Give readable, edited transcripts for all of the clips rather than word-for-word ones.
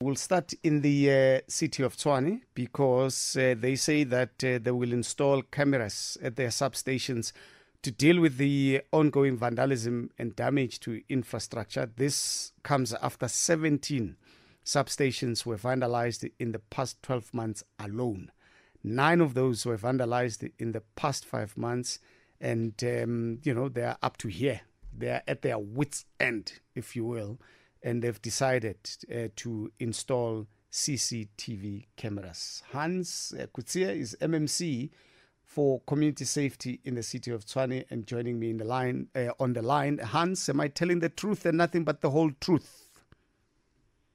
We'll start in the city of Tshwane because they say that they will install cameras at their substations to deal with the ongoing vandalism and damage to infrastructure. This comes after 17 substations were vandalized in the past 12 months alone. 9 of those were vandalized in the past 5 months, and they are up to here. They are at their wits' end, if you will, and they've decided to install CCTV cameras. Hans Kutsia is MMC for community safety in the city of Tshwane and joining me on the line. Hans, am I telling the truth and nothing but the whole truth?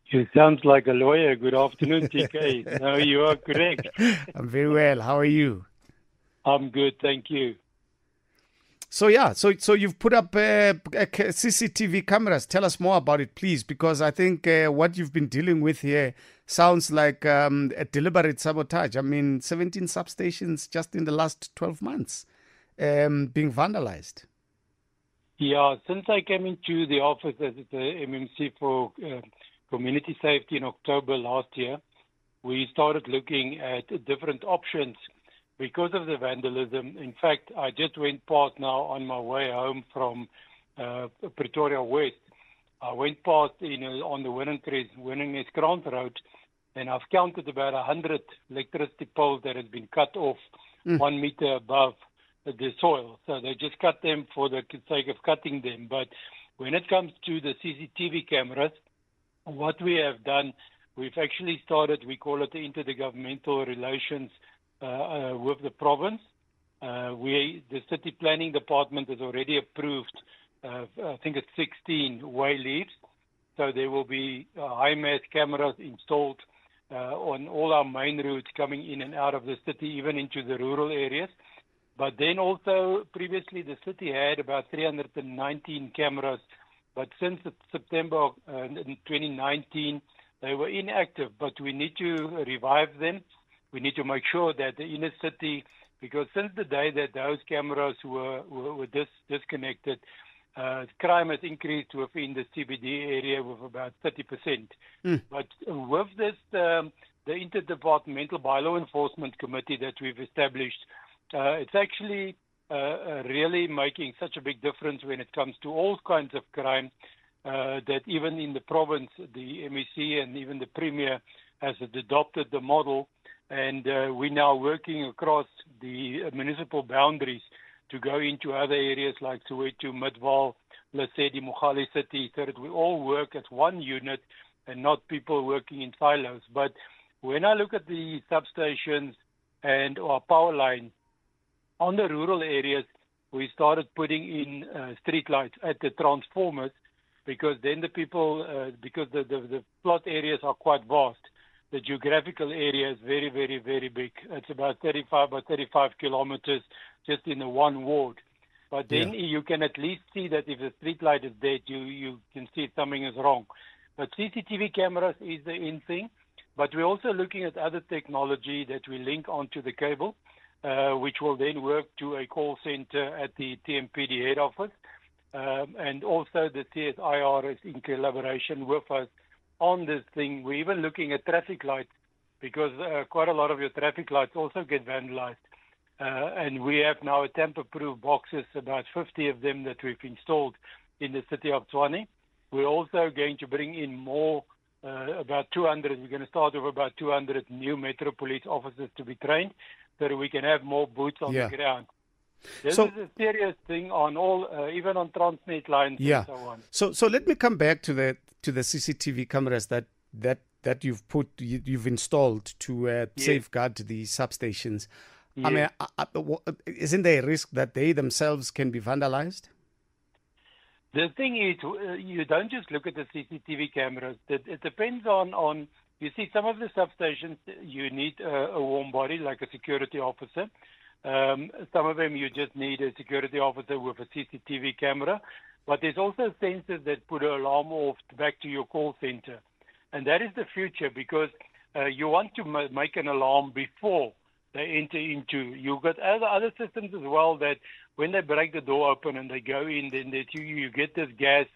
You sound like a lawyer. Good afternoon, TK. No, you are correct. I'm very well. How are you? I'm good, thank you. So you've put up CCTV cameras. Tell us more about it, please, because I think what you've been dealing with here sounds like a deliberate sabotage. I mean, 17 substations just in the last 12 months being vandalized. Yeah, since I came into the office as the MMC for community safety in October last year, we started looking at different options because of the vandalism. In fact, I just went past now on my way home from Pretoria West. I went past on the Winnengrens Road, and I've counted about 100 electricity poles that have been cut off 1 meter above the soil. So they just cut them for the sake of cutting them. But when it comes to the CCTV cameras, what we have done, we've actually started, we call it the intergovernmental relations with the province. The city planning department has already approved, I think it's 16 way leaves. So there will be high-mass cameras installed on all our main routes coming in and out of the city, even into the rural areas. But then also, previously the city had about 319 cameras, but since September 2019, they were inactive, but we need to revive them. We need to make sure that the inner city, because since the day that those cameras were disconnected, crime has increased within the CBD area with about 30%. But with this, the Interdepartmental Bylaw Enforcement Committee that we've established, it's actually really making such a big difference when it comes to all kinds of crime that even in the province, the MEC and even the Premier has adopted the model. And we're now working across the municipal boundaries to go into other areas like Soweto, Midvaal, Lesedi, Mogale City, so that we all work as one unit and not people working in silos. But when I look at the substations and our power lines, on the rural areas, we started putting in street lights at the transformers, because then the people, because the plot areas are quite vast. The geographical area is very, very, very big. It's about 35 by 35 kilometers just in the one ward. But then you can at least see that if the street light is dead, you can see something is wrong. But CCTV cameras is the in thing. But we're also looking at other technology that we link onto the cable, which will then work to a call center at the TMPD head office. And also the CSIR is in collaboration with us on this thing. We're even looking at traffic lights, because quite a lot of your traffic lights also get vandalized. And we have now a tamper-proof boxes, about 50 of them that we've installed in the city of Tshwane. We're also going to bring in more, about 200. We're going to start with about 200 new Metro Police officers to be trained, so that we can have more boots on the ground. This is a serious thing on all, even on Transnet lines and so on. So let me come back to the CCTV cameras that you've installed to safeguard the substations. I mean, isn't there a risk that they themselves can be vandalized? The thing is, you don't just look at the CCTV cameras. It depends on you see, some of the substations, you need a warm body, like a security officer. Some of them, you just need a security officer with a CCTV camera. But there's also sensors that put an alarm off back to your call center. And that is the future, because you want to make an alarm before they enter into. You've got other systems as well that when they break the door open and they go in, then you get this gas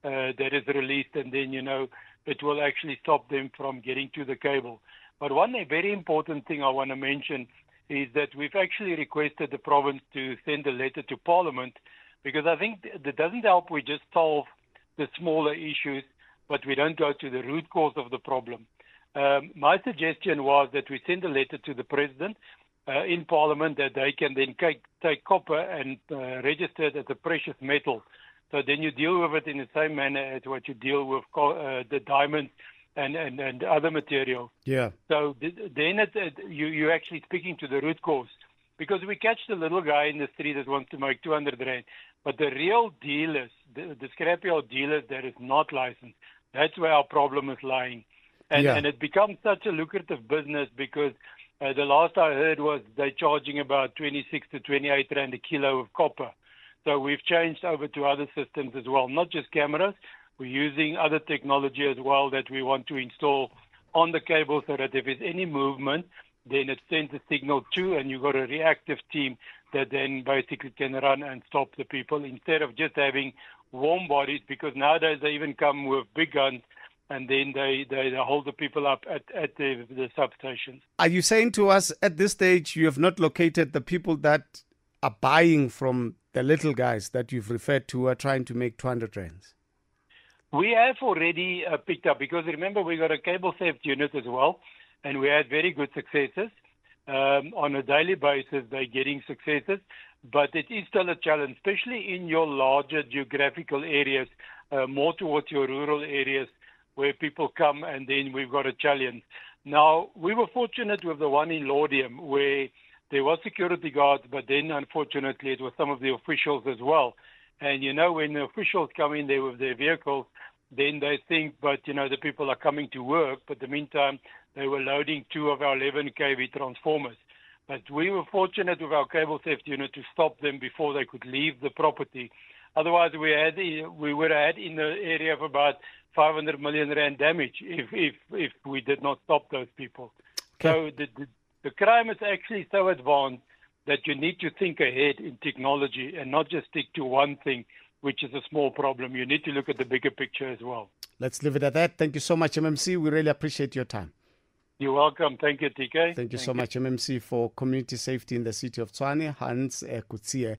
that is released, and then, it will actually stop them from getting to the cable. But one very important thing I want to mention is that we've actually requested the province to send a letter to Parliament, because I think that doesn't help we just solve the smaller issues, but we don't go to the root cause of the problem. My suggestion was that we send a letter to the President in Parliament that they can then take copper and register it as a precious metal. So then you deal with it in the same manner as what you deal with the diamonds and other materials. Yeah. So then you're actually speaking to the root cause. Because we catch the little guy in the street that wants to make 200 rand. But the real dealers, the scrapyard dealers that is not licensed, that's where our problem is lying. And it becomes such a lucrative business because the last I heard was they're charging about 26 to 28 rand a kilo of copper. So we've changed over to other systems as well, not just cameras. We're using other technology as well that we want to install on the cable so that if there's any movement, then it sends a signal to, and you've got a reactive team that then basically can run and stop the people instead of just having warm bodies, because nowadays they even come with big guns and then they hold the people up at the substations. Are you saying to us at this stage you have not located the people that are buying from the little guys that you've referred to are trying to make 200 rands? We have already picked up, because remember we got a cable theft unit as well, and we had very good successes. On a daily basis, they're getting successes, but it is still a challenge, especially in your larger geographical areas, more towards your rural areas where people come, and then we've got a challenge. Now, we were fortunate with the one in Laudium where there was security guards, but then unfortunately it was some of the officials as well. And, you know, when the officials come in there with their vehicles, then they think, but, you know, the people are coming to work. But in the meantime, they were loading 2 of our 11 kV transformers. But we were fortunate with our cable theft unit to stop them before they could leave the property. Otherwise, we would have had in the area of about 500 million rand damage if we did not stop those people. Okay. So the crime is actually so advanced that you need to think ahead in technology and not just stick to one thing, which is a small problem. You need to look at the bigger picture as well. Let's leave it at that. Thank you so much, MMC. We really appreciate your time. You're welcome. Thank you, TK. Thank you so much, MMC, for community safety in the city of Tshwane, Hans Kutsie.